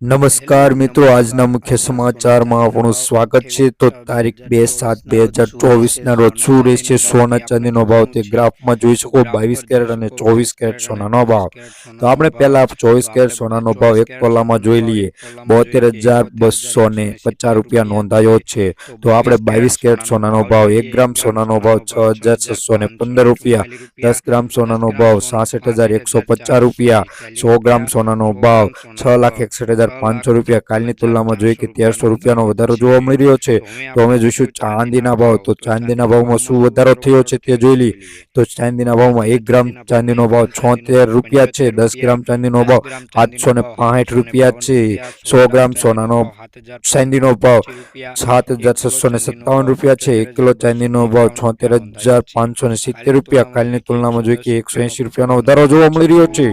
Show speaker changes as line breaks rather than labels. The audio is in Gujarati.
નમસ્કાર મિત્રો, આજના મુખ્ય સમાચારમાં આપણું સ્વાગત છે। તો તારીખ 2/7/2024 રોજ શું રહેશે સોના ચાંદીનો ભાવ તે ગ્રાફમાં જોઈ શકો। 22 કેરેટ અને 24 કેરેટ સોનાનો ભાવ। તો આપણે પહેલા 24 કેરેટ સોનાનો ભાવ એક તોલામાં જોઈ લઈએ। 72,250 રૂપિયા નોંધાયો છે। તો આપણે 22 કેરેટ સોનાનો ભાવ 1 ગ્રામ સોનાનો ભાવ 6,615 રૂપિયા, 10 ગ્રામ સોનાનો ભાવ 66,150 રૂપિયા, 100 ગ્રામ સોનાનો ભાવ 6,61,500 રૂપિયા। કાલની તુલનામાં જોઈએ કે 1,300 રૂપિયાનો વધારો જોવા મળી રહ્યો છે। તો અમે જોઈશું ચાંદીના ભાવ। તો ચાંદીના ભાવમાં શું વધારો થયો છે તે જોઈ લઈએ। તો ચાંદીના ભાવમાં 1 ગ્રામ ચાંદીનો ભાવ 76 રૂપિયા છે, 10 ગ્રામ ચાંદીનો ભાવ 865 રૂપિયા છે, 100 ગ્રામ સોનાનો ચાંદીનો ભાવ 7,657 રૂપિયા છે, 1 કિલો ચાંદીનો ભાવ 76,570 રૂપિયા। કાલની તુલનામાં જોઈએ કે 180 રૂપિયાનો વધારો જોવા મળી રહ્યો છે।